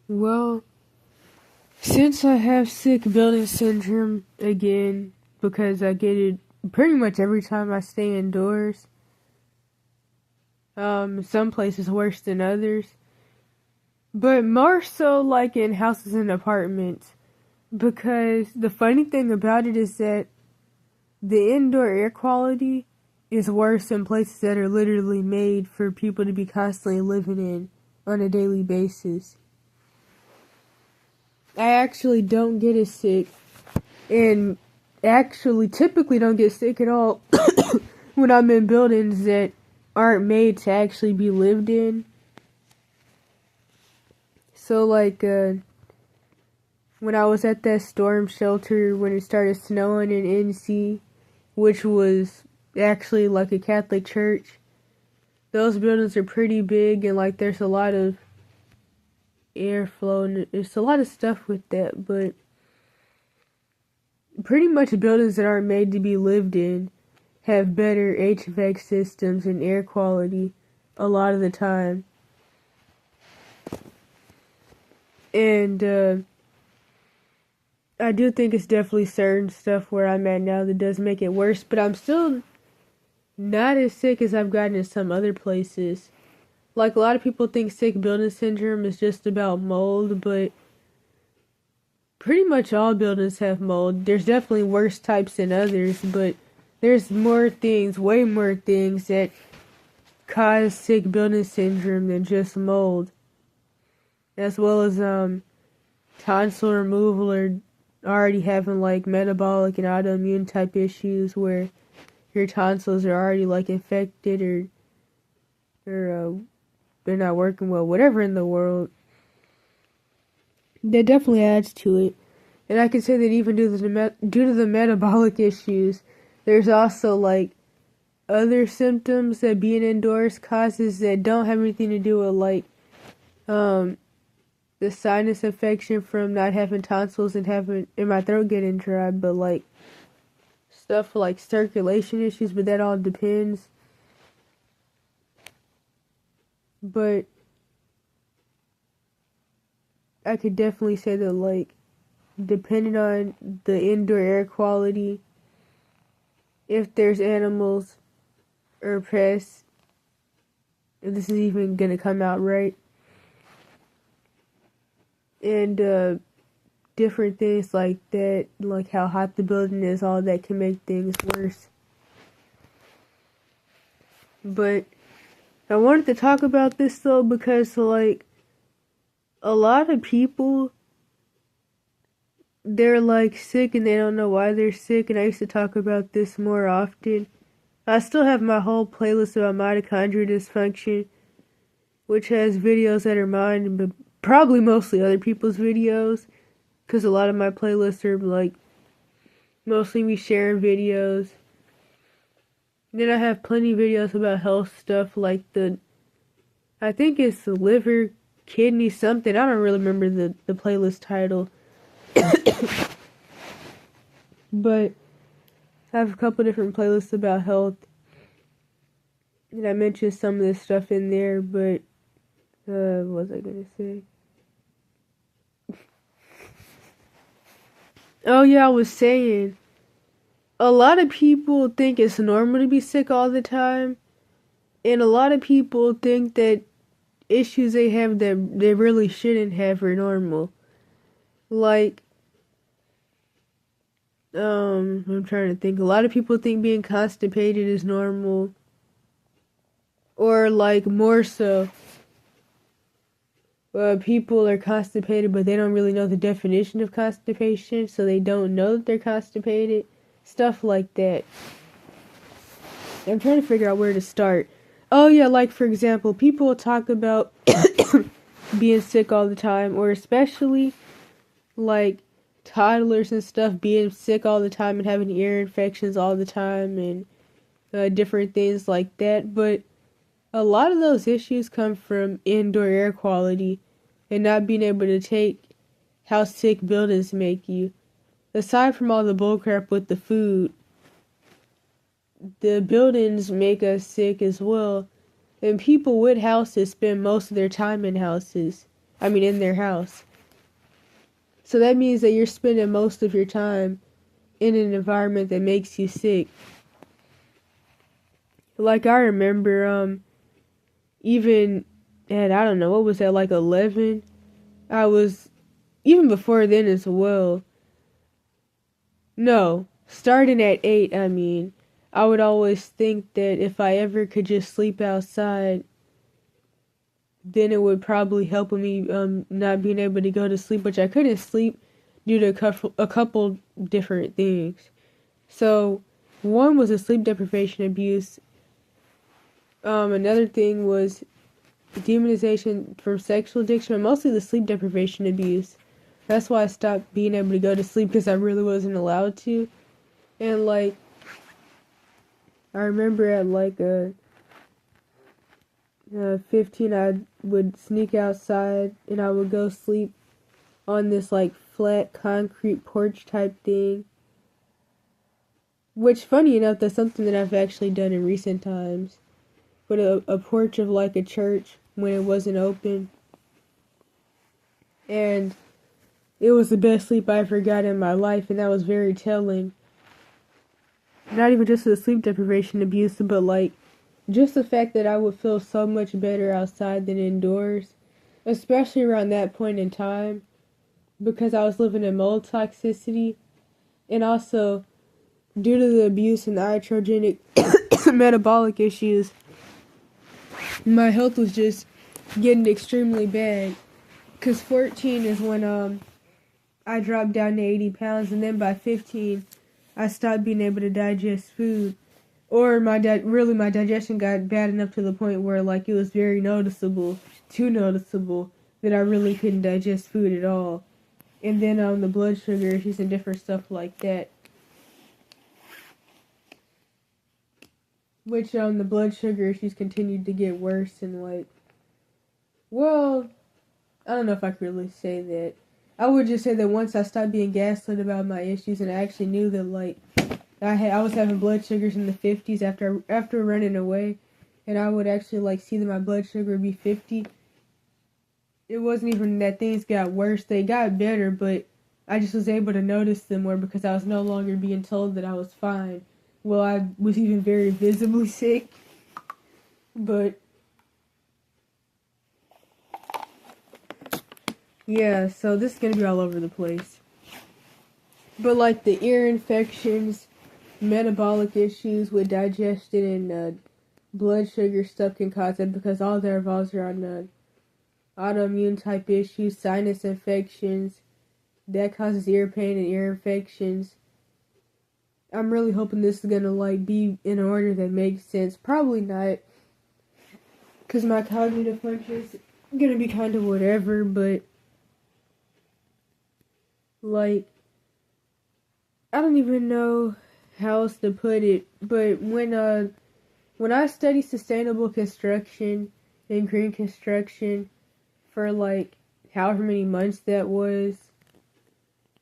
Well, since I have sick building syndrome again, because I get it pretty much every time I stay indoors, some places worse than others, but more so like in houses and apartments, because the funny thing about it is that the indoor air quality is worse in places that are literally made for people to be constantly living in on a daily basis. I actually don't get as sick, and actually typically don't get sick at all when I'm in buildings that aren't made to actually be lived in. So like when I was at that storm shelter when it started snowing in NC, which was actually like a Catholic church, those buildings are pretty big and like there's a lot of airflow and there's a lot of stuff with that, but pretty much buildings that aren't made to be lived in have better HVAC systems and air quality a lot of the time. And I do think it's definitely certain stuff where I'm at now that does make it worse, but I'm still not as sick as I've gotten in some other places. Like, a lot of people think sick building syndrome is just about mold, but pretty much all buildings have mold. There's definitely worse types than others, but there's more things, way more things that cause sick building syndrome than just mold. As well as tonsil removal or already having like metabolic and autoimmune type issues where your tonsils are already like infected or they're not working well, whatever in the world. That definitely adds to it. And I can say that even due to the metabolic issues, there's also like other symptoms that being indoors causes that don't have anything to do with like the sinus infection from not having tonsils and my throat getting dry, but like stuff like circulation issues, but that all depends. But I could definitely say that like depending on the indoor air quality, if there's animals or pests, if this is even gonna come out right, and different things like that, like how hot the building is, all that can make things worse. But I wanted to talk about this though because like a lot of people, they're like sick and they don't know why they're sick, and I used to talk about this more often. I still have my whole playlist about mitochondrial dysfunction, which has videos that are mine, but probably mostly other people's videos, because a lot of my playlists are like mostly me sharing videos. Then I have plenty of videos about health stuff like I think it's the liver, kidney, something. I don't really remember the playlist title. But I have a couple different playlists about health. And I mentioned some of this stuff in there, but what was I gonna say? Oh yeah, I was saying a lot of people think it's normal to be sick all the time, and a lot of people think that issues they have that they really shouldn't have are normal. Like, I'm trying to think. A lot of people think being constipated is normal, or like more so, people are constipated, but they don't really know the definition of constipation, so they don't know that they're constipated. Stuff like that. I'm trying to figure out where to start. Oh yeah, like for example, people talk about being sick all the time, or especially like toddlers and stuff being sick all the time and having ear infections all the time and different things like that. But a lot of those issues come from indoor air quality and not being able to take how sick buildings make you. Aside from all the bullcrap with the food, the buildings make us sick as well. And people with houses spend most of their time in houses. in their house. So that means that you're spending most of your time in an environment that makes you sick. Like I remember, even at, I don't know, what was that, like 11? I was, even before then as well. No, starting at 8, I would always think that if I ever could just sleep outside, then it would probably help with me not being able to go to sleep, which I couldn't sleep due to a couple different things. So, one was a sleep deprivation abuse. Another thing was demonization from sexual addiction, but mostly the sleep deprivation abuse. That's why I stopped being able to go to sleep, because I really wasn't allowed to. And like, I remember at like 15, I would sneak outside and I would go sleep on this like flat concrete porch type thing. Which, funny enough, that's something that I've actually done in recent times. But a porch of like a church when it wasn't open. And it was the best sleep I ever got in my life, and that was very telling. Not even just the sleep deprivation abuse, but like just the fact that I would feel so much better outside than indoors, especially around that point in time, because I was living in mold toxicity, and also due to the abuse and the iatrogenic metabolic issues, my health was just getting extremely bad. Because 14 is when I dropped down to 80 pounds, and then by 15, I stopped being able to digest food. Or my digestion got bad enough to the point where like it was very noticeable, too noticeable, that I really couldn't digest food at all. And then the blood sugar issues and different stuff like that. Which the blood sugar issues continued to get worse, and like, well, I don't know if I could really say that. I would just say that once I stopped being gaslit about my issues, and I actually knew that like I was having blood sugars in the 50s after running away, and I would actually like see that my blood sugar would be 50. It wasn't even that things got worse; they got better, but I just was able to notice them more because I was no longer being told that I was fine. Well, I was even very visibly sick, but yeah. So this is gonna be all over the place. But like the ear infections, metabolic issues with digestion, and blood sugar stuff can cause that, because all that revolves around autoimmune type issues, sinus infections, that causes ear pain and ear infections. I'm really hoping this is gonna like be in order that makes sense. Probably not, because my cognitive function is gonna be kind of whatever, but like, I don't even know how else to put it, but when I studied sustainable construction and green construction for like however many months that was,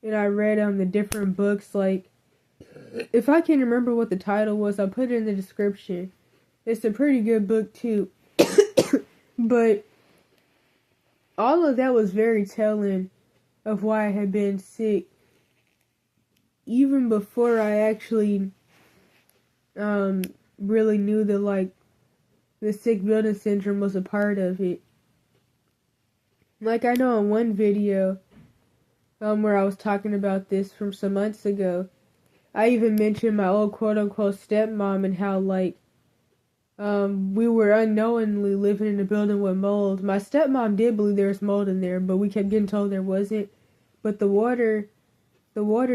and I read the different books, like, if I can remember what the title was, I'll put it in the description. It's a pretty good book too. But all of that was very telling of why I had been sick, even before I actually really knew that like the sick building syndrome was a part of it. Like, I know in one video where I was talking about this from some months ago, I even mentioned my old quote-unquote stepmom and how, like, we were unknowingly living in a building with mold. My stepmom did believe there was mold in there, but we kept getting told there wasn't. But the water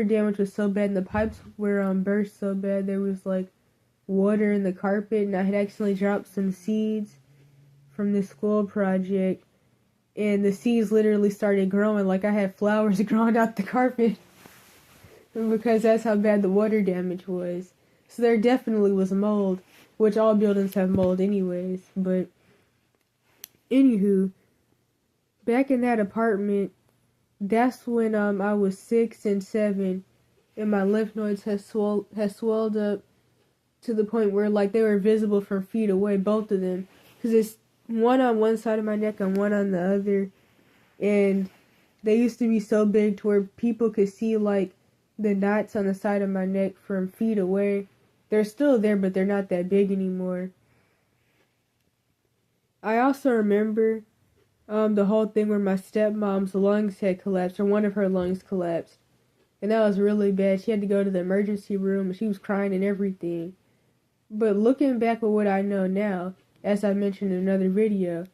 damage was so bad, and the pipes were burst so bad, there was, like, water in the carpet, and I had accidentally dropped some seeds from this school project, and the seeds literally started growing. Like, I had flowers growing out the carpet. Because that's how bad the water damage was. So there definitely was mold, which all buildings have mold anyways. But anywho, back in that apartment, that's when I was 6 and 7, and my lymph nodes had swelled up to the point where like they were visible from feet away, both of them, because it's one on one side of my neck and one on the other. and they used to be so big to where people could see like the knots on the side of my neck from feet away. They're still there, but they're not that big anymore. I also remember the whole thing where my stepmom's lungs had collapsed, or one of her lungs collapsed. And that was really bad. She had to go to the emergency room, and she was crying and everything. But looking back at what I know now, as I mentioned in another video,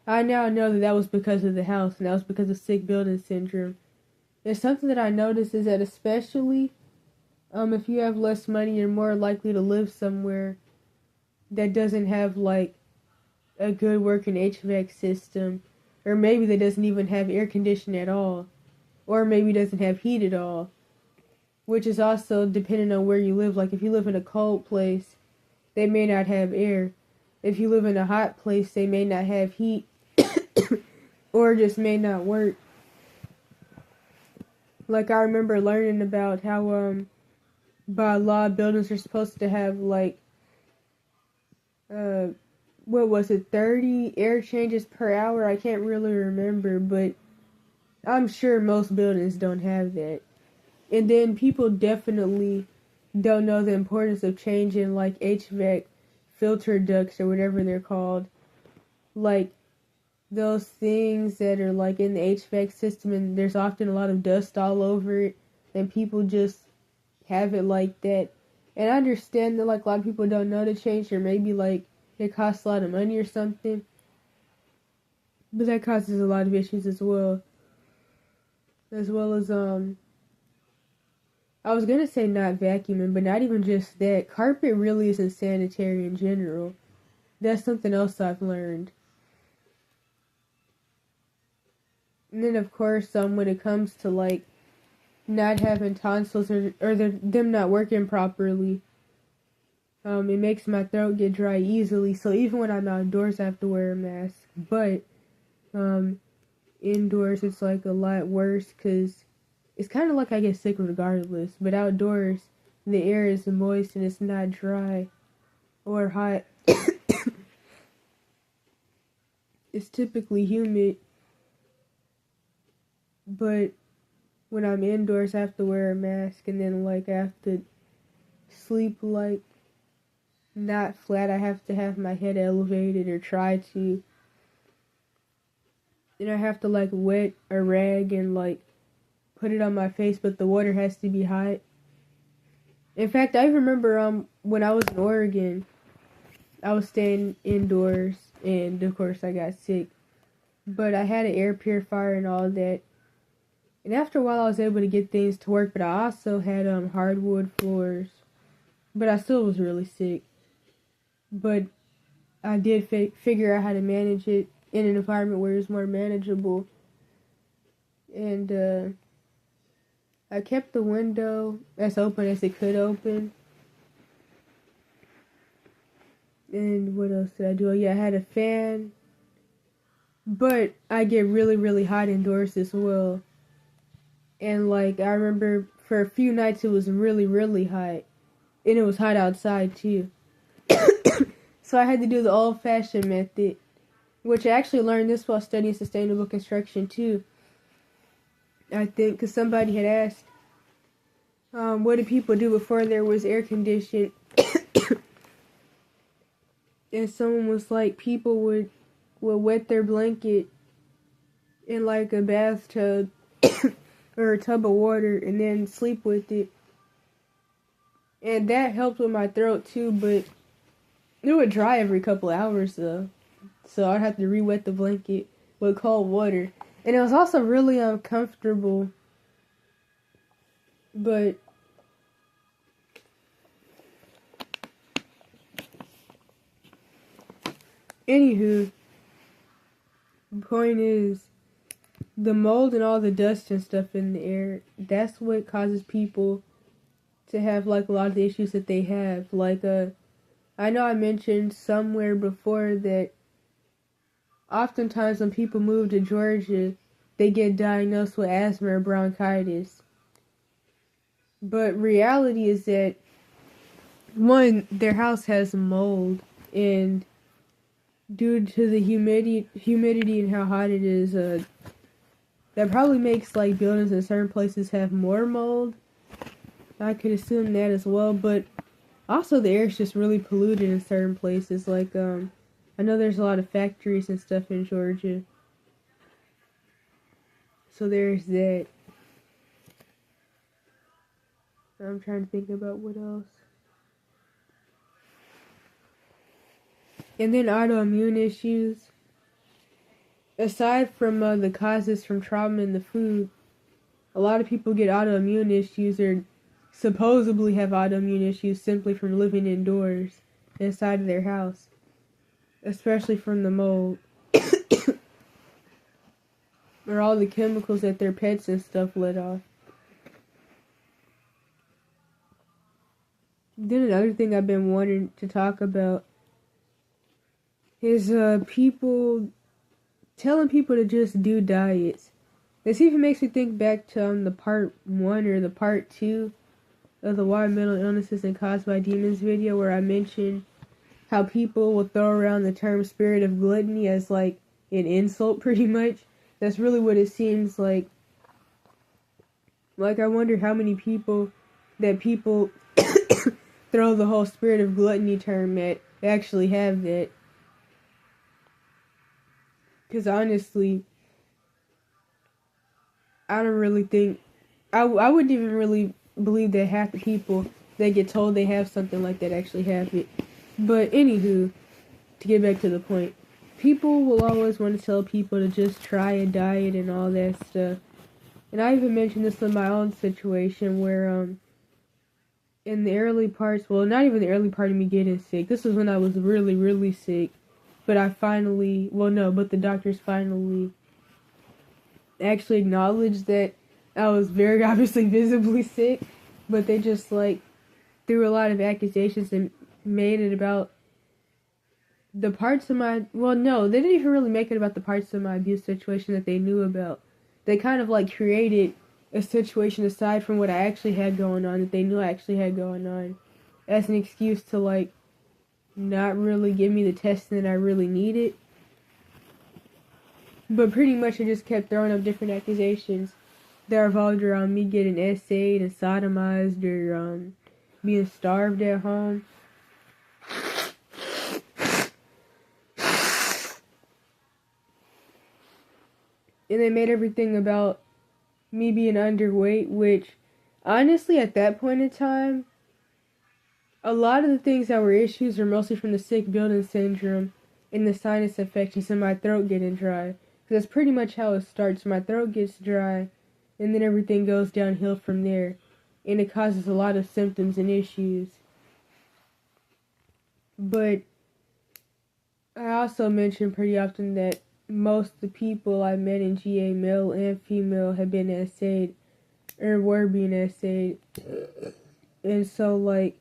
I now know that that was because of the house, and that was because of sick building syndrome. And something that I noticed is that especially if you have less money, you're more likely to live somewhere that doesn't have like a good working HVAC system, or maybe that doesn't even have air conditioning at all, or maybe doesn't have heat at all, which is also depending on where you live. Like if you live in a cold place, they may not have air. If you live in a hot place, they may not have heat, or just may not work. Like I remember learning about how by law buildings are supposed to have like 30 air changes per hour? I can't really remember, but I'm sure most buildings don't have that. And then people definitely don't know the importance of changing like HVAC filter ducts or whatever they're called. Like those things that are like in the HVAC system, and there's often a lot of dust all over it, and people just have it like that. And I understand that like a lot of people don't know to change, or maybe like it costs a lot of money or something, but that causes a lot of issues as well as I was gonna say not vacuuming, but not even just that. Carpet really isn't sanitary in general. That's something else I've learned. And then of course when it comes to like not having tonsils, or them not working properly, it makes my throat get dry easily. So even when I'm outdoors, I have to wear a mask. But indoors, it's like a lot worse because it's kind of like I get sick regardless. But outdoors, the air is moist and it's not dry or hot. It's typically humid. But when I'm indoors, I have to wear a mask, and then like I have to sleep like not flat. I have to have my head elevated, or try to. And I have to like wet a rag and like put it on my face, but the water has to be hot. In fact, I remember when I was in Oregon, I was staying indoors, and of course I got sick. But I had an air purifier and all that. And after a while I was able to get things to work, but I also had hardwood floors. But I still was really sick. But I did figure out how to manage it in an environment where it was more manageable. And I kept the window as open as it could open. And what else did I do? Oh yeah, I had a fan. But I get really, really hot indoors as well. And like I remember for a few nights it was really, really hot. And it was hot outside too. So I had to do the old-fashioned method, which I actually learned this while studying sustainable construction too. I think because somebody had asked, what did people do before there was air conditioning? And someone was like, people would wet their blanket in like a bathtub or a tub of water and then sleep with it. And that helped with my throat too, but it would dry every couple hours though. So I'd have to re-wet the blanket with cold water. And it was also really uncomfortable. But anywho, the point is, the mold and all the dust and stuff in the air, that's what causes people to have like a lot of the issues that they have. Like I know I mentioned somewhere before that oftentimes when people move to Georgia, they get diagnosed with asthma or bronchitis. But reality is that, one, their house has mold, and due to the humidity and how hot it is, That probably makes like buildings in certain places have more mold. I could assume that as well, but also the air is just really polluted in certain places. Like I know there's a lot of factories and stuff in Georgia, so there's that. I'm trying to think about what else. And then autoimmune issues. Aside from the causes from trauma in the food, a lot of people get autoimmune issues or supposedly have autoimmune issues simply from living indoors inside of their house, especially from the mold or all the chemicals that their pets and stuff let off. Then another thing I've been wanting to talk about is people telling people to just do diets. This even makes me think back to the part 1 or the part 2 of the Why Mental Illnesses and Caused by Demons video, where I mentioned how people will throw around the term spirit of gluttony as like an insult pretty much. That's really what it seems like. Like I wonder how many people throw the whole spirit of gluttony term at actually have that. Because honestly, I don't really think, I wouldn't even really believe that half the people that get told they have something like that actually have it. But anywho, to get back to the point, people will always want to tell people to just try a diet and all that stuff. And I even mentioned this in my own situation where, in the early parts, well, not even the early part of me getting sick, this was when I was really, really sick, but the doctors finally actually acknowledged that I was very obviously visibly sick, but they just, like, threw a lot of accusations and made it about the parts of my, well, no, they didn't even really make it about the parts of my abuse situation that they knew about. They kind of, like, created a situation aside from what I actually had going on, that they knew I actually had going on, as an excuse to, like, not really give me the testing that I really needed. But pretty much I just kept throwing up different accusations that revolved around me getting essayed and sodomized or being starved at home. And they made everything about me being underweight, which honestly at that point in time, a lot of the things that were issues were mostly from the sick building syndrome and the sinus infections and my throat getting dry. Because that's pretty much how it starts. My throat gets dry, and then everything goes downhill from there. And it causes a lot of symptoms and issues. But I also mention pretty often that most of the people I met in GA, male and female, have been essayed, or were being essayed. And so, like,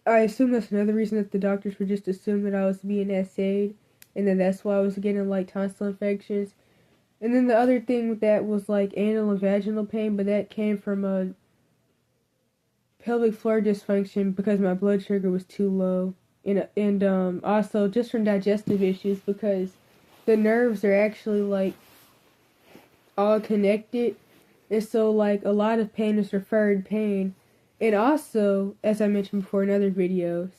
I assume that's another reason that the doctors would just assume that I was being essayed, and then that's why I was getting, like, tonsil infections. And then the other thing with that was, like, anal and vaginal pain, but that came from a pelvic floor dysfunction because my blood sugar was too low. And also just from digestive issues because the nerves are actually, like, all connected. And so, like, a lot of pain is referred pain. And also, as I mentioned before in other videos,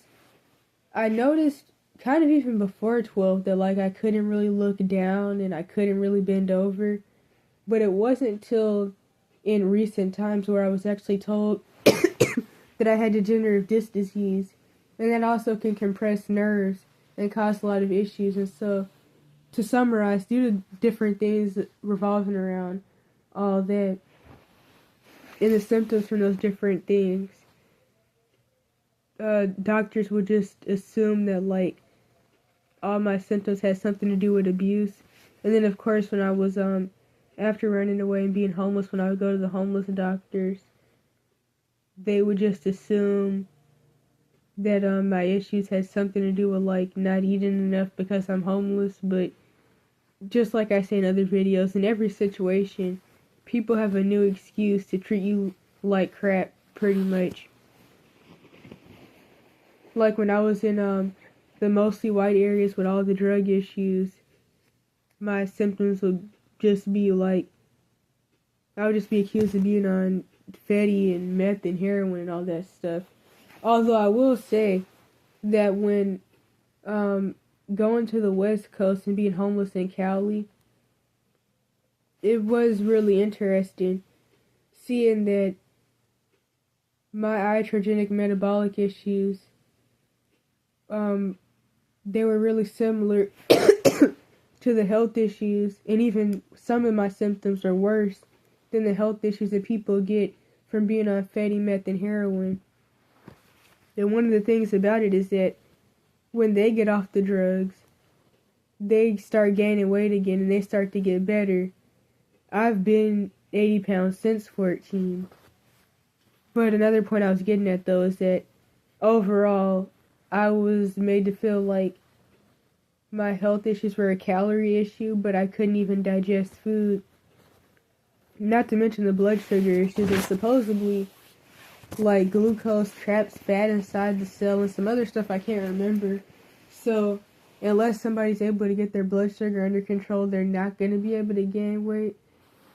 I noticed kind of even before 12 that, like, I couldn't really look down and I couldn't really bend over. But it wasn't till in recent times where I was actually told that I had degenerative disc disease. And that also can compress nerves and cause a lot of issues. And so, to summarize, due to different things revolving around all that, and the symptoms from those different things, doctors would just assume that, like, all my symptoms had something to do with abuse. And then, of course, when I was, after running away and being homeless, when I would go to the homeless doctors, they would just assume that, my issues had something to do with, like, not eating enough because I'm homeless. But just like I say in other videos, in every situation, people have a new excuse to treat you like crap, pretty much. Like when I was in the mostly white areas with all the drug issues, my symptoms would just be like, I would just be accused of being on fatty and meth and heroin and all that stuff. Although I will say that when going to the West Coast and being homeless in Cali, it was really interesting seeing that my iatrogenic metabolic issues, they were really similar to the health issues, and even some of my symptoms are worse than the health issues that people get from being on fatty meth and heroin. And one of the things about it is that when they get off the drugs, they start gaining weight again and they start to get better. I've been 80 pounds since 14. But another point I was getting at though is that overall, I was made to feel like my health issues were a calorie issue, but I couldn't even digest food. Not to mention the blood sugar issues, and supposedly, like, glucose traps fat inside the cell and some other stuff I can't remember. So, unless somebody's able to get their blood sugar under control, they're not going to be able to gain weight.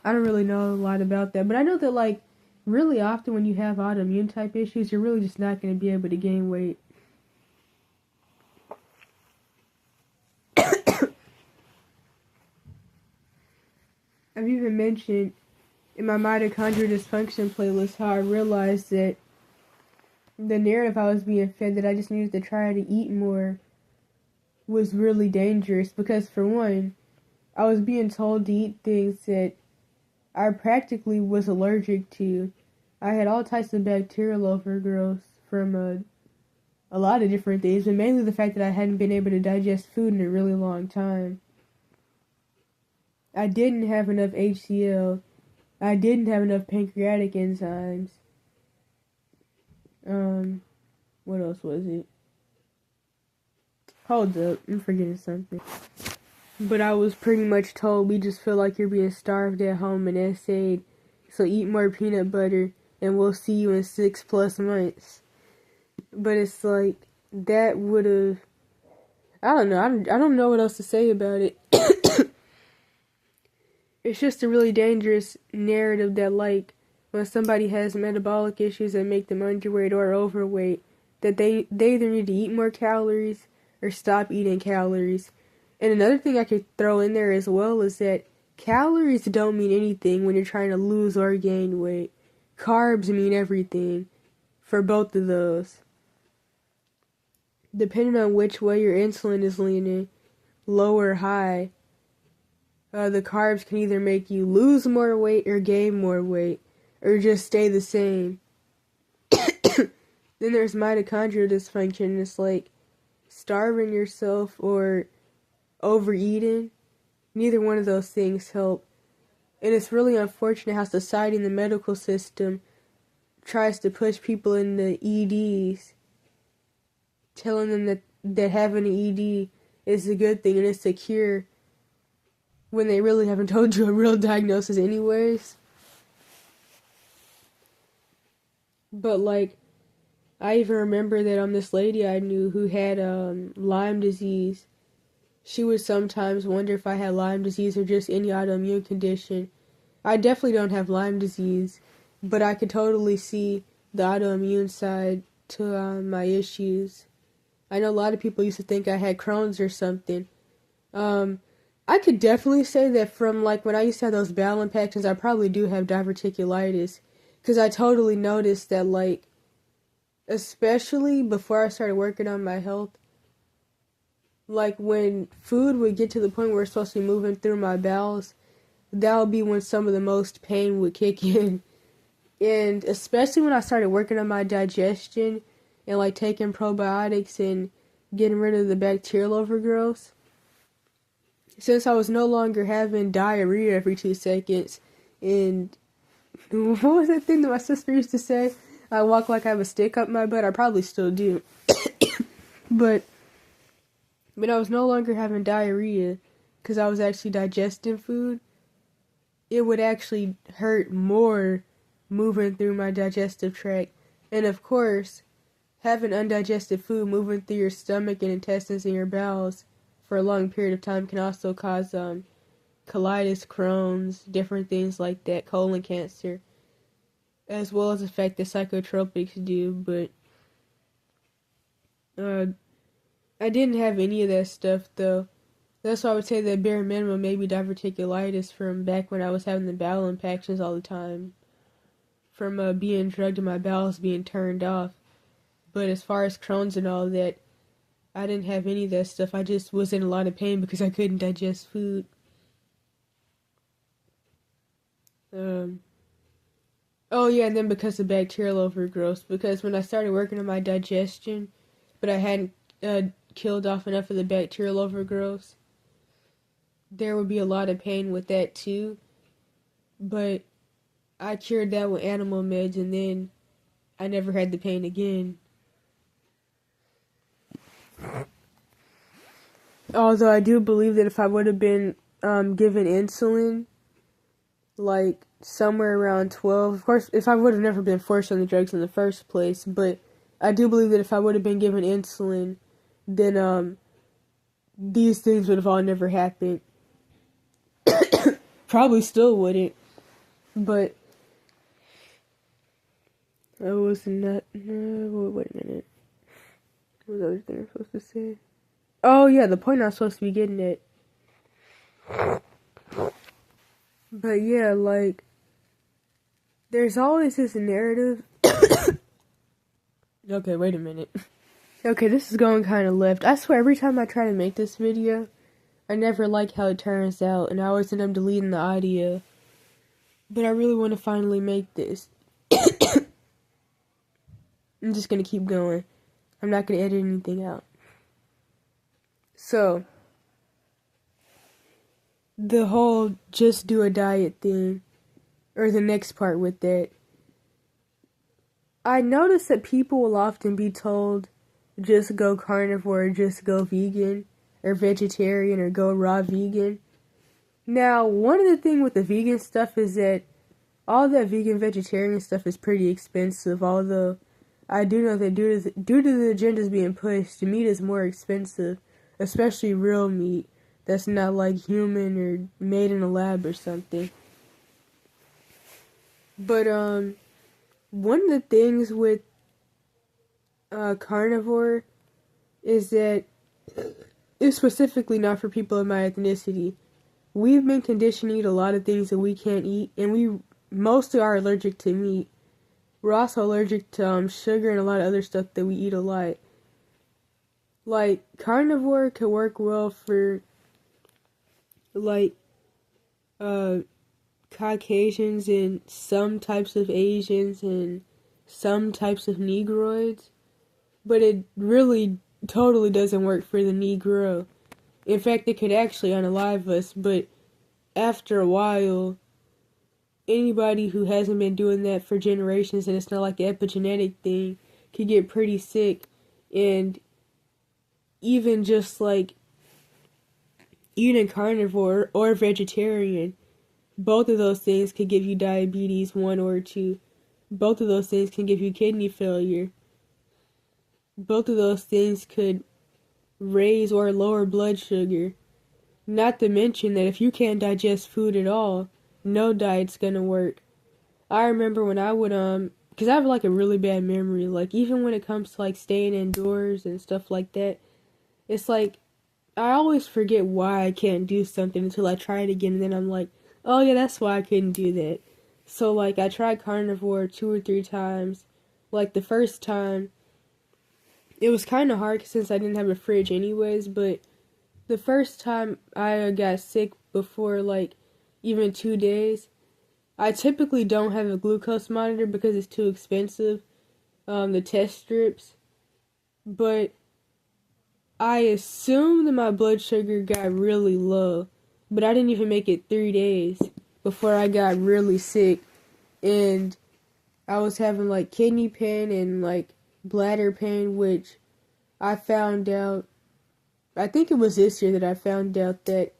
I don't really know a lot about that, but I know that, like, really often when you have autoimmune type issues, you're really just not going to be able to gain weight. I've even mentioned in my mitochondrial dysfunction playlist how I realized that the narrative I was being fed that I just needed to try to eat more was really dangerous because, for one, I was being told to eat things that I practically was allergic to. I had all types of bacterial overgrowth from a lot of different things, but mainly the fact that I hadn't been able to digest food in a really long time. I didn't have enough HCl. I didn't have enough pancreatic enzymes. What else was it? Hold up, I'm forgetting something. But I was pretty much told, we just feel like you're being starved at home and essayed, so eat more peanut butter and we'll see you in 6+ months. But it's like, that would've, I don't know, I don't know what else to say about it. It's just a really dangerous narrative that, like, when somebody has metabolic issues that make them underweight or overweight, that they either need to eat more calories or stop eating calories. And another thing I could throw in there as well is that calories don't mean anything when you're trying to lose or gain weight. Carbs mean everything for both of those. Depending on which way your insulin is leaning, low or high, the carbs can either make you lose more weight or gain more weight, or just stay the same. Then there's mitochondrial dysfunction, and it's like starving yourself or overeating. Neither one of those things help. And it's really unfortunate how society and the medical system tries to push people in the EDs, telling them that having an ED is a good thing and it's a cure, when they really haven't told you a real diagnosis anyways. But, like, I even remember that this lady I knew who had Lyme disease, she would sometimes wonder if I had Lyme disease or just any autoimmune condition. I definitely don't have Lyme disease, but I could totally see the autoimmune side to my issues. I know a lot of people used to think I had Crohn's or something. I could definitely say that from, like, when I used to have those bowel infections, I probably do have diverticulitis. Because I totally noticed that, like, especially before I started working on my health, like, when food would get to the point where it's supposed to be moving through my bowels, that would be when some of the most pain would kick in. And especially when I started working on my digestion and, like, taking probiotics and getting rid of the bacterial overgrowth, since I was no longer having diarrhea every 2 seconds, and what was that thing that my sister used to say? I walk like I have a stick up my butt. I probably still do. But when I was no longer having diarrhea, because I was actually digesting food, it would actually hurt more moving through my digestive tract. And of course, having undigested food moving through your stomach and intestines and your bowels for a long period of time can also cause colitis, Crohn's, different things like that, colon cancer, as well as the fact that psychotropics do, but I didn't have any of that stuff though. That's why I would say that bare minimum maybe diverticulitis from back when I was having the bowel impactions all the time, from being drugged and my bowels being turned off. But as far as Crohn's and all that, I didn't have any of that stuff. I just was in a lot of pain because I couldn't digest food. Oh yeah, and then because of bacterial overgrowth, because when I started working on my digestion, but I hadn't killed off enough of the bacterial overgrowth, there would be a lot of pain with that too. But I cured that with animal meds, and then I never had the pain again. Although I do believe that if I would have been given insulin, like somewhere around 12, of course, if I would have never been forced on the drugs in the first place, but I do believe that if I would have been given insulin, then these things would have all never happened. Probably still wouldn't, but I was not. Wait a minute. What was the other thing I'm supposed to say? Oh yeah, the point I was supposed to be getting at. But yeah, like, there's always this narrative. Okay, wait a minute. Okay, this is going kind of left. I swear, every time I try to make this video, I never like how it turns out, and I always end up deleting the audio. But I really want to finally make this. I'm just gonna keep going. I'm not gonna edit anything out. So, the whole just do a diet thing, or the next part with that, I notice that people will often be told, just go carnivore, or just go vegan, or vegetarian, or go raw vegan. Now, one of the things with the vegan stuff is that all that vegan vegetarian stuff is pretty expensive, although I do know that due to the agendas being pushed, meat is more expensive, especially real meat that's not like human or made in a lab or something. But one of the things with carnivore is that it's specifically not for people of my ethnicity. We've been conditioned to eat a lot of things that we can't eat, and we mostly are allergic to meat. We're also allergic to sugar and a lot of other stuff that we eat a lot. Like, carnivore could work well for, like, Caucasians and some types of Asians and some types of Negroids, but it really totally doesn't work for the Negro. In fact, it could actually unalive us, but after a while, anybody who hasn't been doing that for generations and it's not like an epigenetic thing could get pretty sick. And even just like eating carnivore or vegetarian, both of those things could give you diabetes 1 or 2. Both of those things can give you kidney failure. Both of those things could raise or lower blood sugar. Not to mention that if you can't digest food at all, no diet's gonna work. I remember when I would, because I have like a really bad memory, like even when it comes to like staying indoors and stuff like that, it's like, I always forget why I can't do something until I try it again, and then I'm like, oh yeah, that's why I couldn't do that. So like, I tried carnivore 2 or 3 times. Like the first time, it was kind of hard since I didn't have a fridge anyways, but the first time I got sick before like even 2 days, I typically don't have a glucose monitor because it's too expensive, the test strips, but I assume that my blood sugar got really low, but I didn't even make it 3 days before I got really sick, and I was having like kidney pain and like bladder pain, which I found out, I think it was this year that I found out that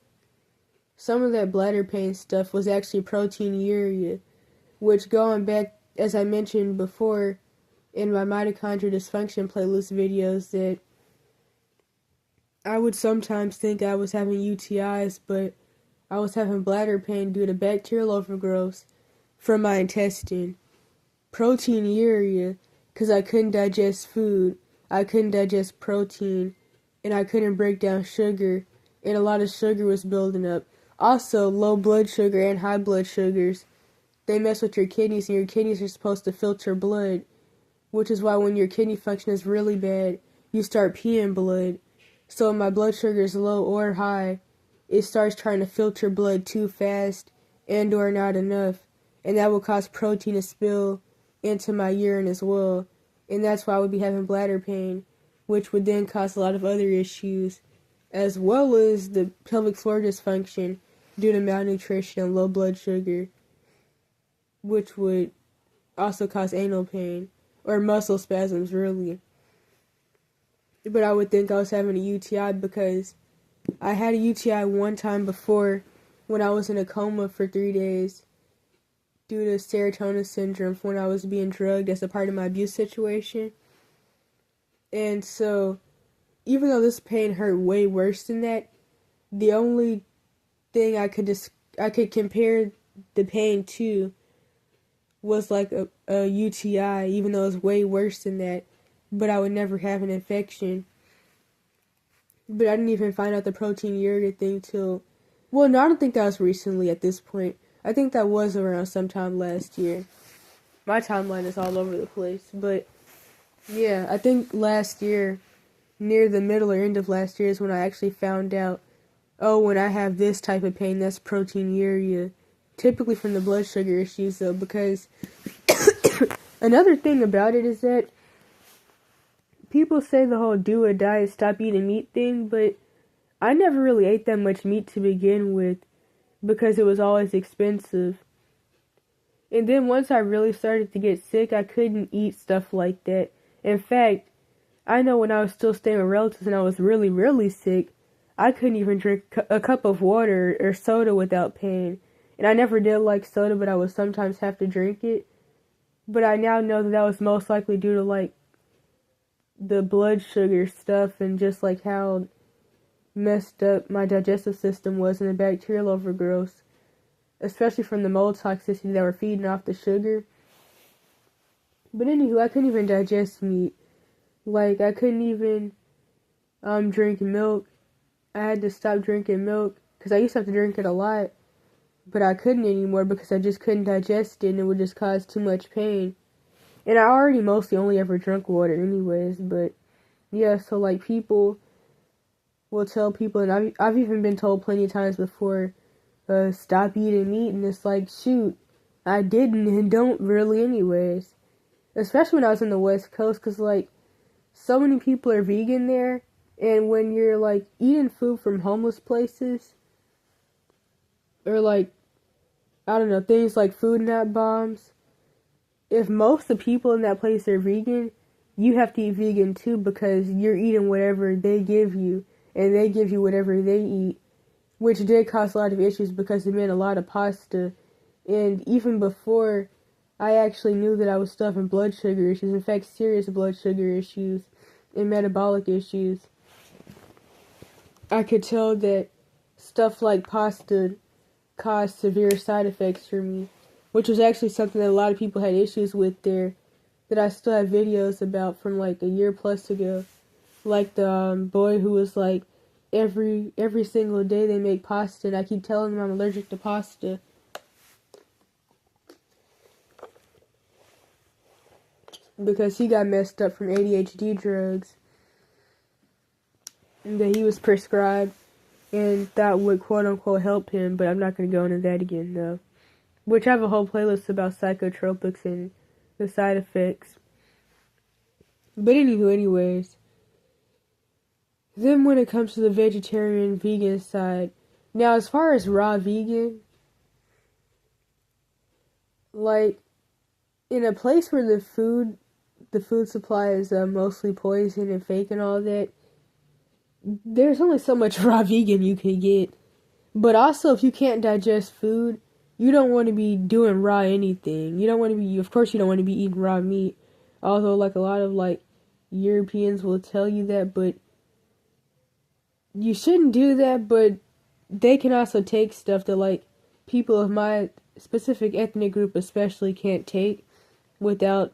some of that bladder pain stuff was actually proteinuria, which, going back, as I mentioned before in my mitochondrial dysfunction playlist videos, that I would sometimes think I was having UTIs, but I was having bladder pain due to bacterial overgrowth from my intestine, proteinuria, because I couldn't digest food, I couldn't digest protein, and I couldn't break down sugar, and a lot of sugar was building up. Also, low blood sugar and high blood sugars, they mess with your kidneys, and your kidneys are supposed to filter blood, which is why when your kidney function is really bad, you start peeing blood. So when my blood sugar is low or high, it starts trying to filter blood too fast and or not enough, and that will cause protein to spill into my urine as well, and that's why I would be having bladder pain, which would then cause a lot of other issues, as well as the pelvic floor dysfunction due to malnutrition and low blood sugar, which would also cause anal pain, or muscle spasms really. But I would think I was having a UTI because I had a UTI one time before when I was in a coma for 3 days due to serotonin syndrome when I was being drugged as a part of my abuse situation. And so, even though this pain hurt way worse than that, the only thing I could compare the pain to was like a UTI, even though it was way worse than that. But I would never have an infection. But I didn't even find out the proteinuria thing till, well, no, I don't think that was recently at this point. I think that was around sometime last year. My timeline is all over the place. But, yeah, I think last year, near the middle or end of last year is when I actually found out, oh, when I have this type of pain, that's proteinuria. Typically from the blood sugar issues, though, because another thing about it is that people say the whole do or die, stop eating meat thing, but I never really ate that much meat to begin with because it was always expensive. And then once I really started to get sick, I couldn't eat stuff like that. In fact, I know when I was still staying with relatives and I was really, really sick, I couldn't even drink a cup of water or soda without pain. And I never did like soda, but I would sometimes have to drink it. But I now know that was most likely due to like the blood sugar stuff and just like how messed up my digestive system was and the bacterial overgrowth, especially from the mold toxicity that were feeding off the sugar. But anywho, I couldn't even digest meat. Like, I couldn't even drink milk. I had to stop drinking milk because I used to have to drink it a lot, but I couldn't anymore because I just couldn't digest it and it would just cause too much pain. And I already mostly only ever drunk water anyways, but yeah, so like people will tell people, and I've even been told plenty of times before, stop eating meat, and it's like, shoot, I didn't and don't really anyways. Especially when I was in the West Coast, because like, so many people are vegan there, and when you're like eating food from homeless places, or like, I don't know, things like food not bombs, if most of the people in that place are vegan, you have to eat vegan too because you're eating whatever they give you, and they give you whatever they eat, which did cause a lot of issues because it meant a lot of pasta. And even before I actually knew that I was having blood sugar issues, in fact, serious blood sugar issues and metabolic issues, I could tell that stuff like pasta caused severe side effects for me, which was actually something that a lot of people had issues with there, that I still have videos about from like a year plus ago. Like the boy who was like, every single day they make pasta, and I keep telling him I'm allergic to pasta. Because he got messed up from ADHD drugs that he was prescribed, and that would quote-unquote help him, but I'm not going to go into that again, though. Which I have a whole playlist about psychotropics and the side effects. But anywho, anyways. Then when it comes to the vegetarian, vegan side, now as far as raw vegan, like, in a place where the food supply is mostly poison and fake and all that, there's only so much raw vegan you can get. But also, if you can't digest food, you don't want to be doing raw anything. Of course you don't want to be eating raw meat. Although, like, a lot of, like, Europeans will tell you that, but you shouldn't do that, but they can also take stuff that like people of my specific ethnic group especially can't take without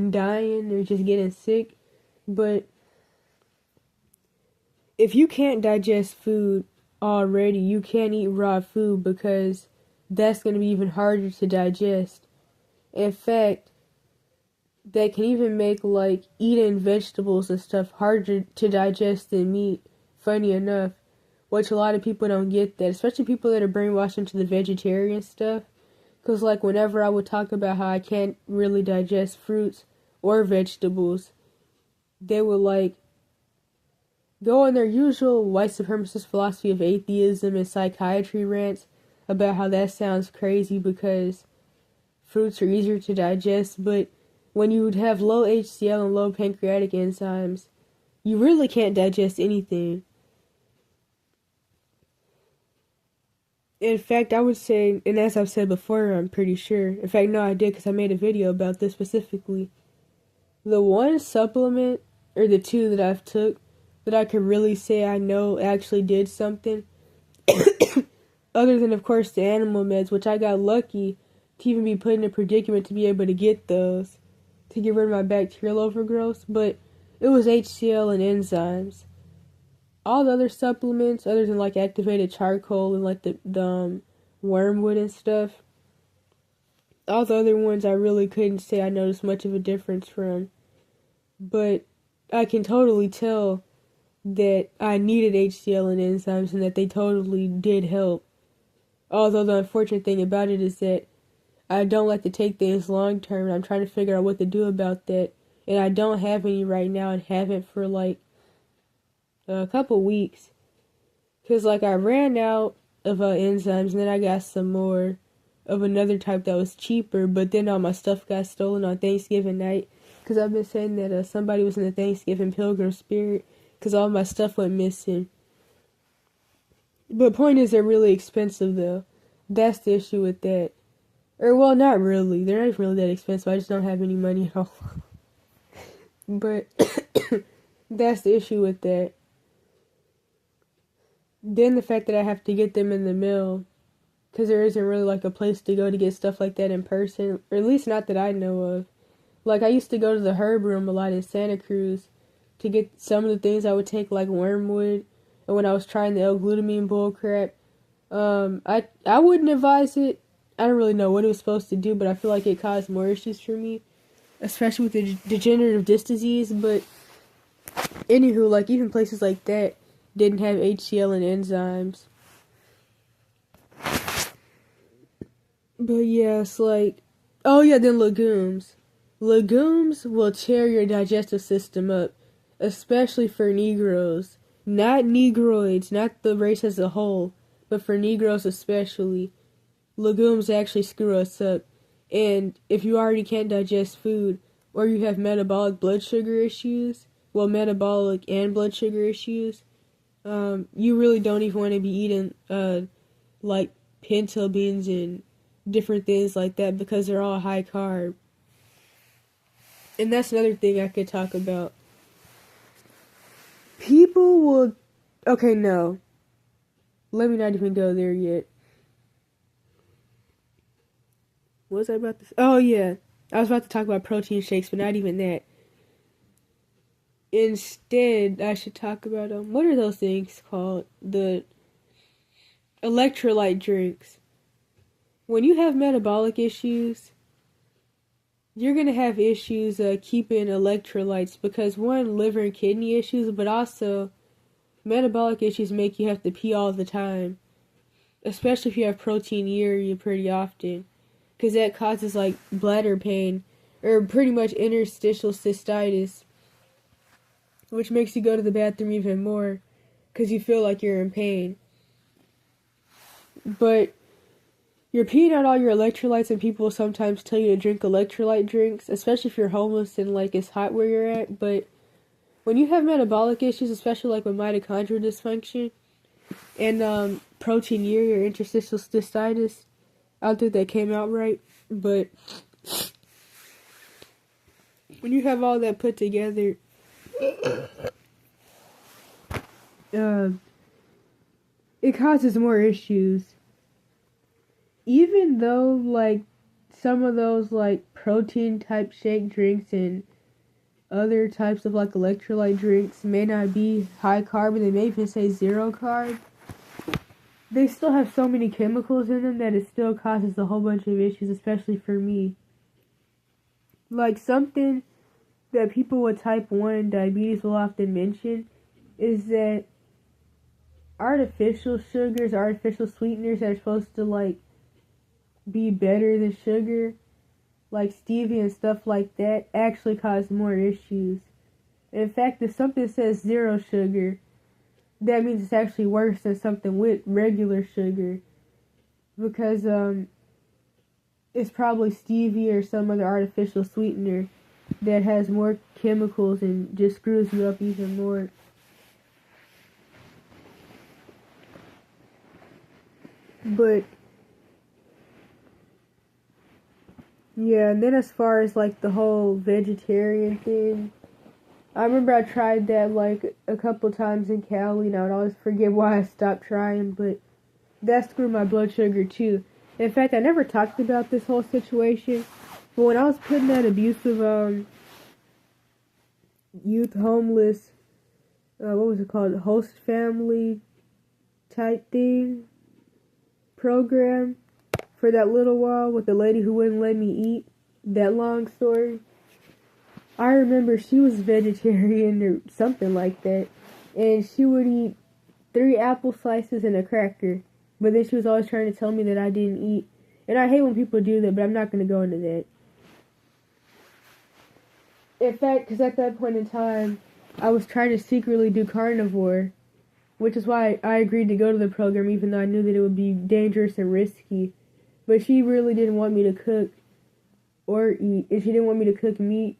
dying or just getting sick. But if you can't digest food already, you can't eat raw food because that's going to be even harder to digest. In fact, that can even make like eating vegetables and stuff harder to digest than meat. Funny enough, which a lot of people don't get that, especially people that are brainwashed into the vegetarian stuff. Because like whenever I would talk about how I can't really digest fruits or vegetables, they would like go on their usual white supremacist philosophy of atheism and psychiatry rants about how that sounds crazy because fruits are easier to digest, but when you would have low HCl and low pancreatic enzymes, you really can't digest anything. In fact, I would say, and as I've said before, I'm pretty sure. In fact, no, I did because I made a video about this specifically. The one supplement, or the two that I've took, that I could really say I know actually did something, other than, of course, the animal meds, which I got lucky to even be put in a predicament to be able to get those, to get rid of my bacterial overgrowth, but it was HCl and enzymes. All the other supplements, other than like activated charcoal and like the wormwood and stuff, all the other ones I really couldn't say I noticed much of a difference from. But I can totally tell that I needed HCl and enzymes and that they totally did help. Although the unfortunate thing about it is that I don't like to take things long term, and I'm trying to figure out what to do about that. And I don't have any right now and haven't for like a couple weeks. Because like I ran out of enzymes and then I got some more of another type that was cheaper, but then all my stuff got stolen on Thanksgiving night. Because I've been saying that somebody was in the Thanksgiving pilgrim spirit because all my stuff went missing. But point is, they're really expensive though. That's the issue with that. Or, well, not really. They're not really that expensive. I just don't have any money at all. But that's the issue with that. Then the fact that I have to get them in the mail, because there isn't really like a place to go to get stuff like that in person, or at least not that I know of. Like I used to go to the herb room a lot in Santa Cruz to get some of the things I would take, like wormwood, and when I was trying the L-glutamine bullcrap, I wouldn't advise it. I don't really know what it was supposed to do, but I feel like it caused more issues for me, especially with the degenerative disc disease. But anywho, like even places like that didn't have HCl and enzymes. But yeah, it's like, oh yeah, then legumes. Legumes will tear your digestive system up, especially for Negroes. Not Negroids, not the race as a whole, but for Negroes especially. Legumes actually screw us up. And if you already can't digest food, or you have metabolic blood sugar issues, well, metabolic and blood sugar issues, you really don't even want to be eating, like pinto beans and different things like that because they're all high carb. And that's another thing I could talk about. People will... Okay, no. Let me not even go there yet. What was I about to say? Oh, yeah. I was about to talk about protein shakes, but not even that. Instead, I should talk about, what are those things called? The electrolyte drinks. When you have metabolic issues, you're going to have issues keeping electrolytes because, one, liver and kidney issues, but also metabolic issues make you have to pee all the time, especially if you have proteinuria pretty often, because that causes like bladder pain or pretty much interstitial cystitis, which makes you go to the bathroom even more because you feel like you're in pain. But you're peeing out all your electrolytes, and people will sometimes tell you to drink electrolyte drinks, especially if you're homeless and like it's hot where you're at. But when you have metabolic issues, especially like with mitochondrial dysfunction and proteinuria or interstitial cystitis, I don't think that came out right, but when you have all that put together, it causes more issues. Even though, like, some of those, like, protein type shake drinks and other types of, like, electrolyte drinks may not be high carb, and they may even say zero carb, they still have so many chemicals in them that it still causes a whole bunch of issues, especially for me. Like, something that people with type 1 diabetes will often mention is that artificial sugars, artificial sweeteners that are supposed to, like, be better than sugar, like stevia and stuff like that, actually cause more issues. In fact, if something says zero sugar, that means it's actually worse than something with regular sugar, because it's probably stevia or some other artificial sweetener that has more chemicals and just screws you up even more. But yeah, and then as far as like the whole vegetarian thing, I remember I tried that like a couple times in Cali, and I would always forget why I stopped trying, but that screwed my blood sugar too. In fact, I never talked about this whole situation, but when I was put in that abusive youth homeless, what was it called, host family type thing program for that little while with the lady who wouldn't let me eat, that long story. I remember she was vegetarian or something like that, and she would eat 3 apple slices and a cracker, but then she was always trying to tell me that I didn't eat. And I hate when people do that, but I'm not going to go into that. In fact, because at that point in time, I was trying to secretly do carnivore, which is why I agreed to go to the program, even though I knew that it would be dangerous and risky. But she really didn't want me to cook or eat, and she didn't want me to cook meat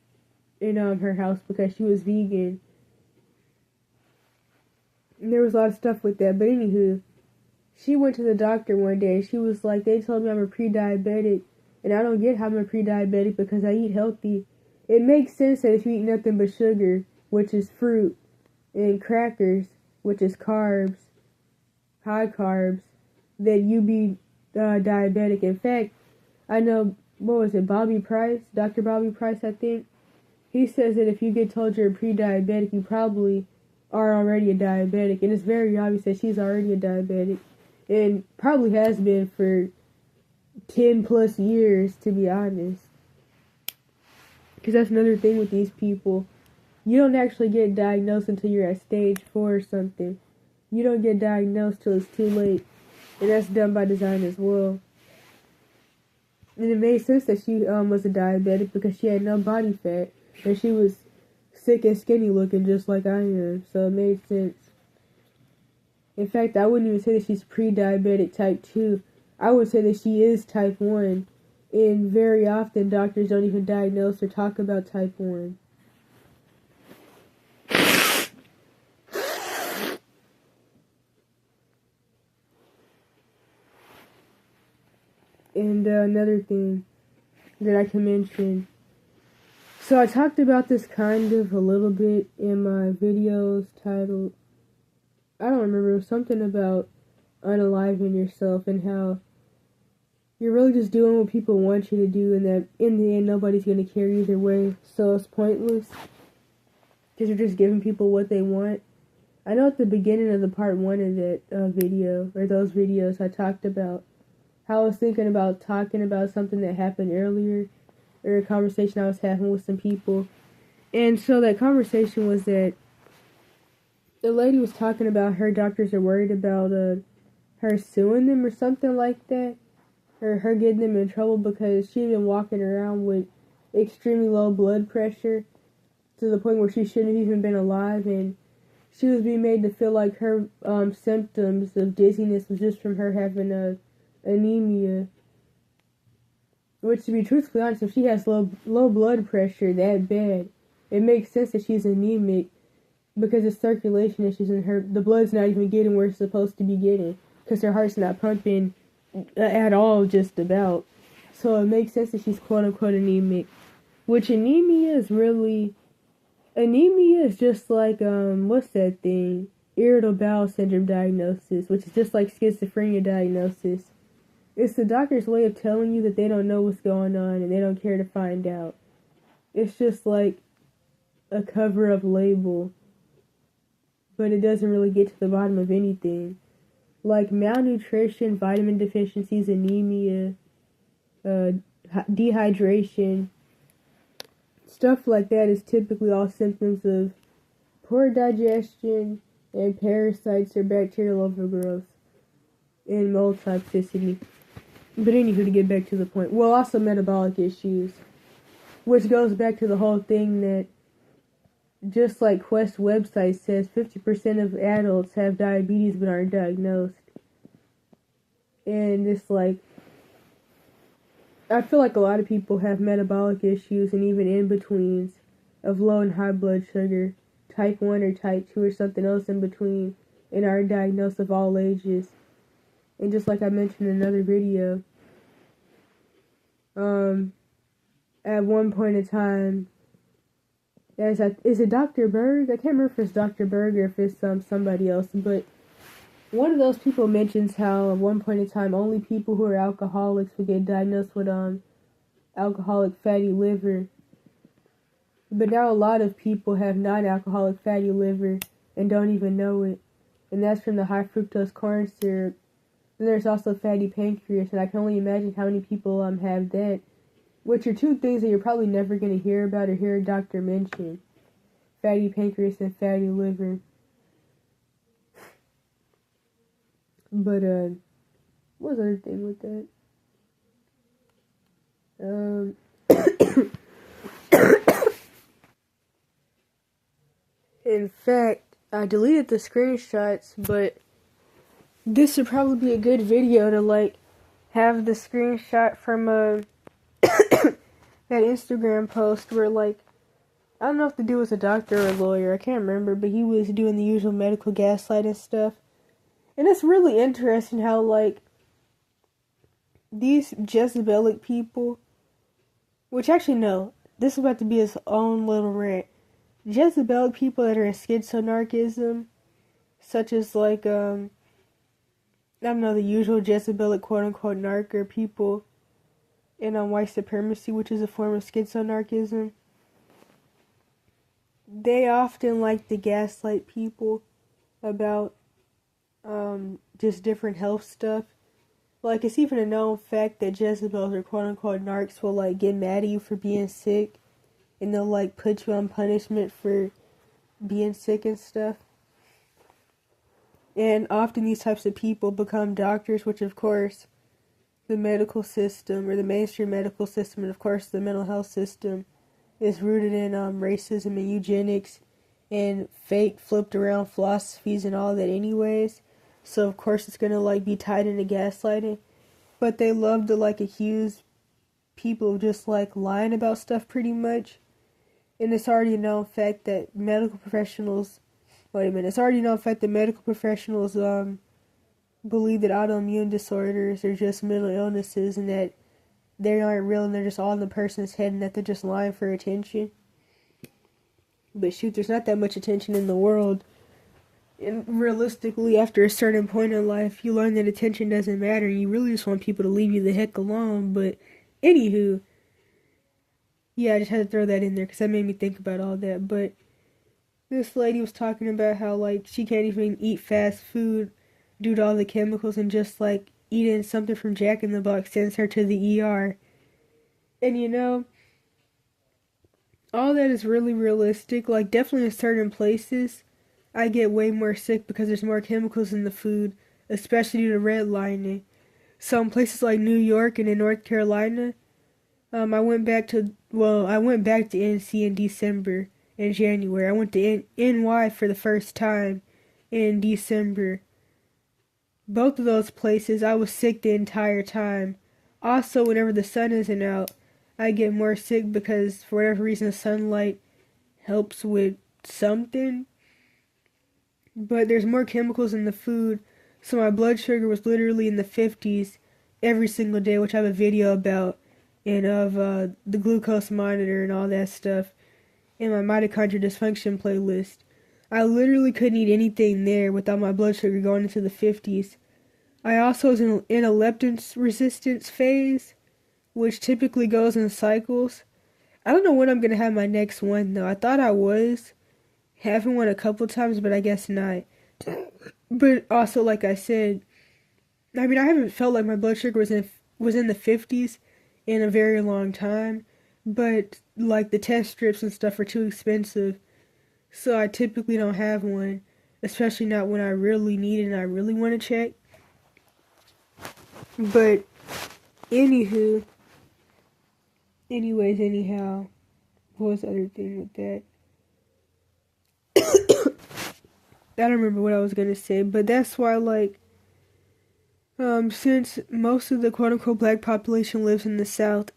in her house because she was vegan. And there was a lot of stuff with that, but anywho, she went to the doctor one day, and she was like, they told me I'm a pre-diabetic, and I don't get how I'm a pre-diabetic because I eat healthy. It makes sense that if you eat nothing but sugar, which is fruit, and crackers, which is carbs, high carbs, that you be diabetic. In fact, I know, what was it, Bobby Price, Dr. Bobby Price, I think, he says that if you get told you're a pre-diabetic, you probably are already a diabetic, and it's very obvious that she's already a diabetic, and probably has been for 10 plus years, to be honest. Because that's another thing with these people. You don't actually get diagnosed until you're at stage 4 or something. You don't get diagnosed till it's too late. And that's done by design as well. And it made sense that she was a diabetic because she had no body fat. And she was sick and skinny looking just like I am. So it made sense. In fact, I wouldn't even say that she's pre-diabetic type 2. I would say that she is type 1. And very often doctors don't even diagnose or talk about type 1. And another thing that I can mention. So I talked about this kind of a little bit in my videos titled, I don't remember, it was something about unaliving yourself and how you're really just doing what people want you to do, and that in the end nobody's going to care either way, so it's pointless because you're just giving people what they want. I know at the beginning of the part 1 of that video, or those videos, I talked about how I was thinking about talking about something that happened earlier, or a conversation I was having with some people. And so that conversation was that the lady was talking about her doctors are worried about her suing them or something like that, or her getting them in trouble because she'd been walking around with extremely low blood pressure to the point where she shouldn't have even been alive, and she was being made to feel like her symptoms of dizziness was just from her having anemia. Which, to be truthfully honest, if she has low blood pressure that bad, it makes sense that she's anemic because of circulation issues in her. The blood's not even getting where it's supposed to be getting because her heart's not pumping at all, just about. So it makes sense that she's quote-unquote anemic. Which anemia is just like, what's that thing? irritable bowel syndrome diagnosis, which is just like schizophrenia diagnosis. It's the doctor's way of telling you that they don't know what's going on and they don't care to find out. It's just like a cover-up label, but it doesn't really get to the bottom of anything. Like malnutrition, vitamin deficiencies, anemia, dehydration, stuff like that is typically all symptoms of poor digestion and parasites or bacterial overgrowth and mold toxicity. But anywho, to get back to the point, well, also metabolic issues, which goes back to the whole thing that, just like Quest website says, 50% of adults have diabetes but aren't diagnosed. And it's like, I feel like a lot of people have metabolic issues and even in-betweens of low and high blood sugar, type 1 or type 2 or something else in between, and are diagnosed of all ages. And just like I mentioned in another video, at one point in time, is it Dr. Berg? I can't remember if it's Dr. Berg or if it's somebody else, but one of those people mentions how at one point in time only people who are alcoholics would get diagnosed with alcoholic fatty liver. But now a lot of people have non-alcoholic fatty liver and don't even know it. And that's from the high fructose corn syrup. And there's also fatty pancreas, and I can only imagine how many people have that. Which are two things that you're probably never going to hear about or hear a doctor mention. Fatty pancreas and fatty liver. But, what was the other thing with that? In fact, I deleted the screenshots, but this would probably be a good video to, like, have the screenshot from, that Instagram post where, like, I don't know if the dude was a doctor or a lawyer, I can't remember, but he was doing the usual medical gaslighting stuff. And it's really interesting how, like, these Jezebelic people, which actually, no, this is about to be his own little rant. Jezebelic people that are in schizonarchism, such as, like, I don't know, the usual Jezebelic quote-unquote narc people in white supremacy, which is a form of schizonarchism. They often like to gaslight people about just different health stuff. Like, it's even a known fact that Jezebels or quote-unquote narcs will, like, get mad at you for being sick, and they'll, like, put you on punishment for being sick and stuff. And often these types of people become doctors, which, of course, the medical system, or the mainstream medical system, and, of course, the mental health system, is rooted in racism and eugenics and fake flipped around philosophies and all that anyways. So of course it's gonna like be tied into gaslighting. But they love to like accuse people of just like lying about stuff pretty much. And it's already a known fact that medical professionals believe that autoimmune disorders are just mental illnesses and that they aren't real and they're just all in the person's head and that they're just lying for attention. But shoot, there's not that much attention in the world. And realistically, after a certain point in life, you learn that attention doesn't matter and you really just want people to leave you the heck alone. But anywho, yeah, I just had to throw that in there because that made me think about all that. But this lady was talking about how like she can't even eat fast food due to all the chemicals, and just like eating something from Jack in the Box sends her to the ER. And you know, all that is really realistic. Like, definitely in certain places, I get way more sick because there's more chemicals in the food, especially due to redlining. So in places like New York and in North Carolina, I went back to NC in December and January. I went to NY for the first time in December. Both of those places, I was sick the entire time. Also, whenever the sun isn't out, I get more sick because, for whatever reason, the sunlight helps with something. But there's more chemicals in the food, so my blood sugar was literally in the 50s every single day, which I have a video about, and of the glucose monitor and all that stuff in my mitochondrial dysfunction playlist. I literally couldn't eat anything there without my blood sugar going into the 50s. I also was in a leptin resistance phase, which typically goes in cycles. I don't know when I'm gonna have my next one though. I thought I was having one a couple times, but I guess not. But also, like I said, I mean, I haven't felt like my blood sugar was in the 50s in a very long time, but like the test strips and stuff are too expensive, so I typically don't have one, especially not when I really need it and I really want to check. But anywho, anyhow, what was the other thing with that? I don't remember what I was gonna say, but that's why, like, since most of the quote unquote black population lives in the South,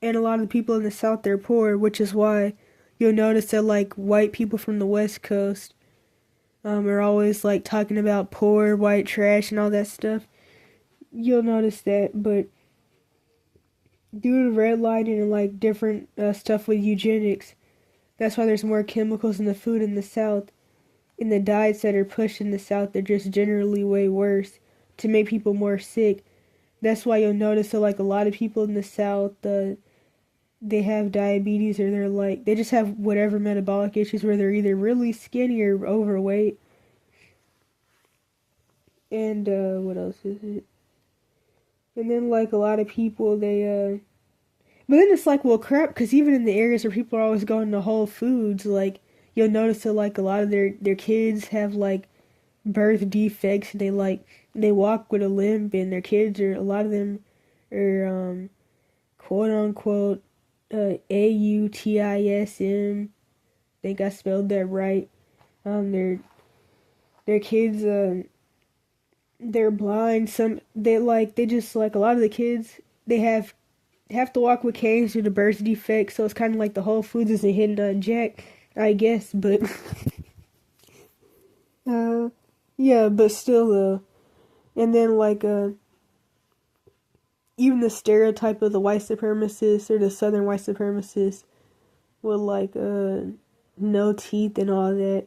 and a lot of the people in the South they're poor, which is why you'll notice that like white people from the West Coast are always like talking about poor, white trash, and all that stuff. You'll notice that, but due to redlining and like different stuff with eugenics, that's why there's more chemicals in the food in the South. In the diets that are pushed in the South, they're just generally way worse to make people more sick. That's why you'll notice that like a lot of people in the South, they have diabetes or they just have whatever metabolic issues where they're either really skinny or overweight. And what else is it? And then like a lot of people but then it's like, well, crap, because even in the areas where people are always going to Whole Foods, like you'll notice that like a lot of their kids have like birth defects. They walk with a limp, and their kids are, a lot of them are quote unquote autism. I think I spelled that right. Their kids they're blind. They just like a lot of the kids they have to walk with canes due to birth defects. So it's kind of like the Whole Foods is a hidden jack, I guess. But yeah, but still and then like even the stereotype of the white supremacist or the southern white supremacist with like no teeth and all that,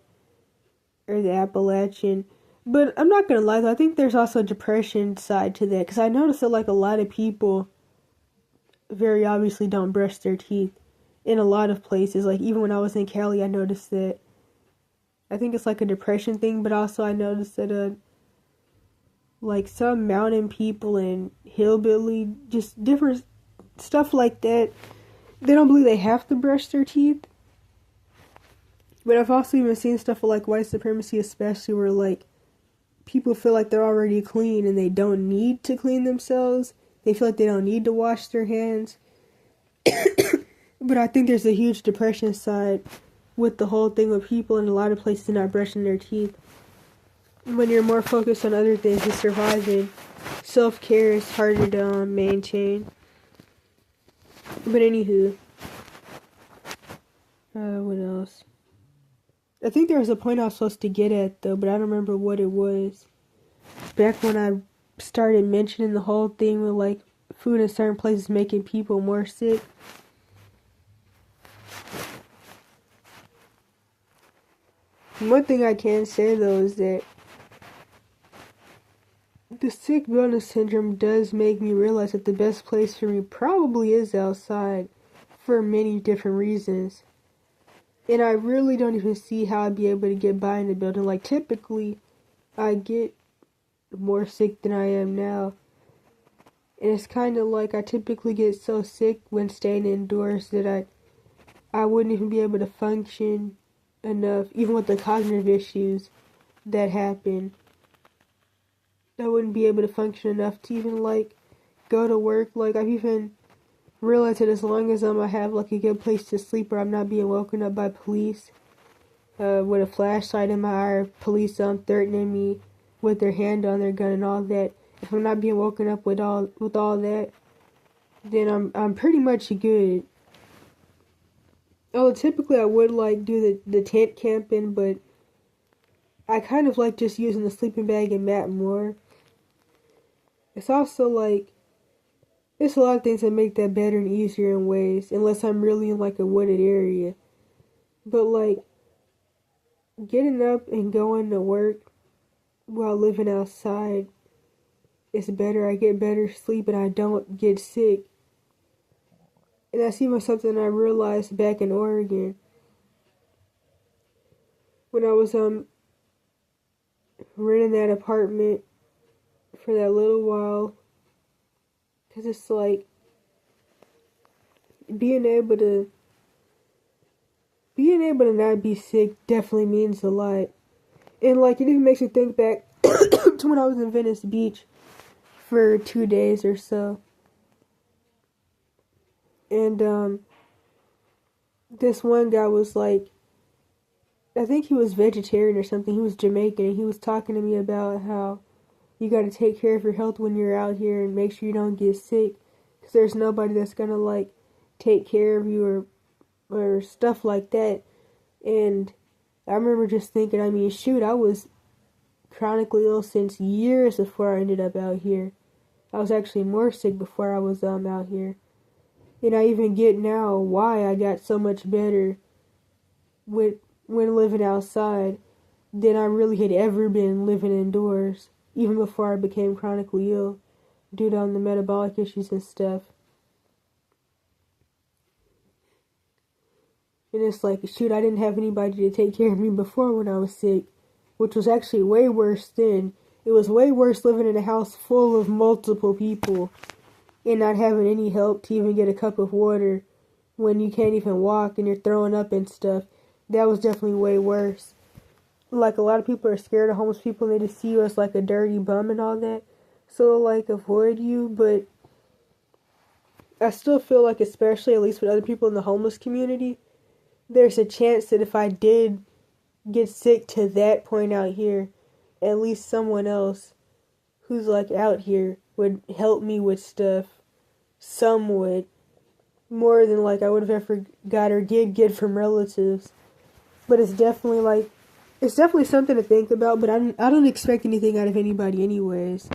or the Appalachian. But I'm not gonna lie though, I think there's also a depression side to that, because I noticed that like a lot of people very obviously don't brush their teeth in a lot of places. Like even when I was in Cali, I noticed that. I think it's like a depression thing, but also I noticed that like some mountain people and hillbilly, just different stuff like that, they don't believe they have to brush their teeth. But I've also even seen stuff with like white supremacy, especially where like people feel like they're already clean and they don't need to clean themselves. They feel like they don't need to wash their hands. But I think there's a huge depression side with the whole thing with people in a lot of places not brushing their teeth. When you're more focused on other things and surviving, self-care is harder to maintain. But anywho, what else? I think there was a point I was supposed to get at though, but I don't remember what it was. Back when I started mentioning the whole thing with like food in certain places making people more sick. One thing I can say though is that the sick bonus syndrome does make me realize that the best place for me probably is outside for many different reasons. And I really don't even see how I'd be able to get by in the building. Like typically, I get more sick than I am now. And it's kind of like I typically get so sick when staying indoors that I wouldn't even be able to function enough, even with the cognitive issues that happen. I wouldn't be able to function enough to even like go to work. Like I've even realized that as long as I have like a good place to sleep where I'm not being woken up by police with a flashlight in my eye, or police threatening me with their hand on their gun and all that. If I'm not being woken up with all that, then I'm pretty much good. Oh, typically I would like do the tent camping, but I kind of like just using the sleeping bag and mat more. It's also like, there's a lot of things that make that better and easier in ways, unless I'm really in like a wooded area. But like, getting up and going to work while living outside is better. I get better sleep and I don't get sick. And that's even something I realized back in Oregon when I was renting that apartment for that little while. Cause it's like being able to not be sick definitely means a lot. And like it even makes me think back to when I was in Venice Beach for 2 days or so. And this one guy was like, I think he was vegetarian or something. He was Jamaican, and he was talking to me about how you got to take care of your health when you're out here and make sure you don't get sick, because there's nobody that's gonna like take care of you or stuff like that. And I remember just thinking, I mean, shoot, I was chronically ill since years before I ended up out here. I was actually more sick before I was out here. And I even get now why I got so much better with when living outside than I really had ever been living indoors, even before I became chronically ill due to the metabolic issues and stuff. And it's like, shoot, I didn't have anybody to take care of me before when I was sick, which was actually way worse then. It was way worse living in a house full of multiple people and not having any help to even get a cup of water when you can't even walk and you're throwing up and stuff. That was definitely way worse. Like, a lot of people are scared of homeless people and they just see you as like a dirty bum and all that. So they'll like avoid you, but I still feel like, especially at least with other people in the homeless community, there's a chance that if I did get sick to that point out here, at least someone else who's like out here would help me with stuff somewhat more than like I would have ever got or did get from relatives. But it's definitely something to think about, but I don't expect anything out of anybody anyways.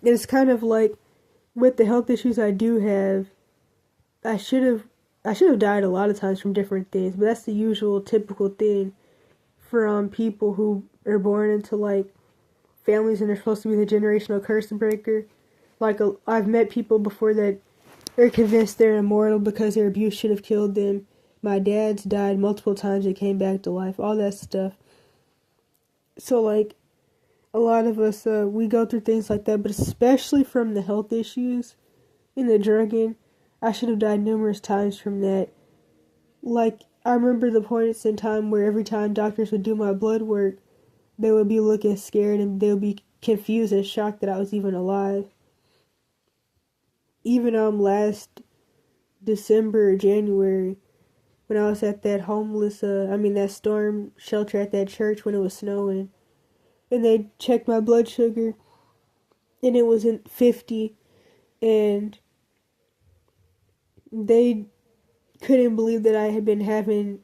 And it's kind of like with the health issues I do have, I should have died a lot of times from different things, but that's the usual typical thing for people who are born into like families and they're supposed to be the generational curse breaker. Like, I've met people before that are convinced they're immortal because their abuse should have killed them. My dad's died multiple times and came back to life, all that stuff. So like, a lot of us, we go through things like that, but especially from the health issues and the drugging, I should have died numerous times from that. Like, I remember the points in time where every time doctors would do my blood work, they would be looking scared and they would be confused and shocked that I was even alive. Even last December or January, when I was at that that storm shelter at that church when it was snowing, and they checked my blood sugar, and it wasn't 50, and they couldn't believe that I had been having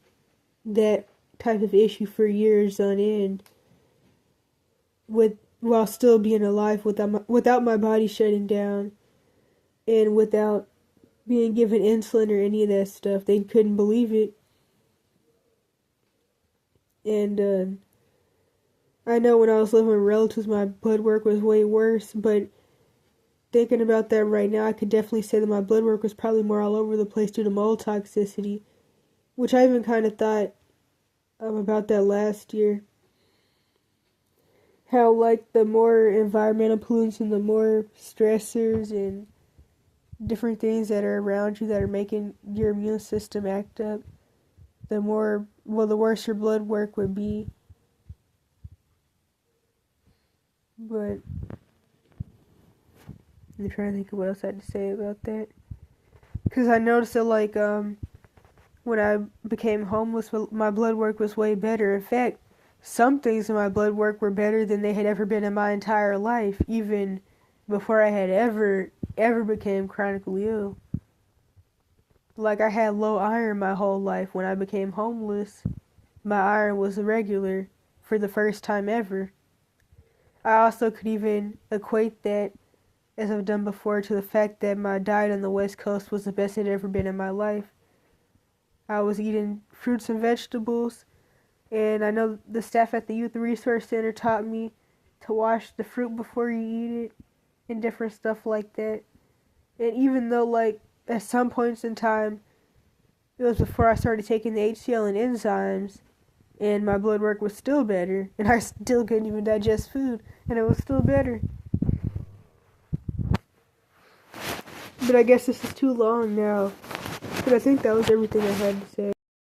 that type of issue for years on end, while still being alive, without my body shutting down, and without being given insulin or any of that stuff. They couldn't believe it. And I know when I was living with relatives, my blood work was way worse, but thinking about that right now, I could definitely say that my blood work was probably more all over the place due to mold toxicity, which I even kind of thought about that last year. How, like, the more environmental pollutants and the more stressors and different things that are around you that are making your immune system act up, the worse your blood work would be. But I'm trying to think of what else I had to say about that. Because I noticed that, like, when I became homeless, my blood work was way better. In fact, some things in my blood work were better than they had ever been in my entire life, even before I had ever became chronically ill. Like, I had low iron my whole life. When I became homeless, my iron was irregular for the first time ever. I also could even equate that, as I've done before, to the fact that my diet on the West Coast was the best it had ever been in my life. I was eating fruits and vegetables. And I know the staff at the Youth Resource Center taught me to wash the fruit before you eat it and different stuff like that. And even though, like, at some points in time, it was before I started taking the HCl and enzymes, and my blood work was still better, and I still couldn't even digest food, and it was still better. But I guess this is too long now. But I think that was everything I had to say.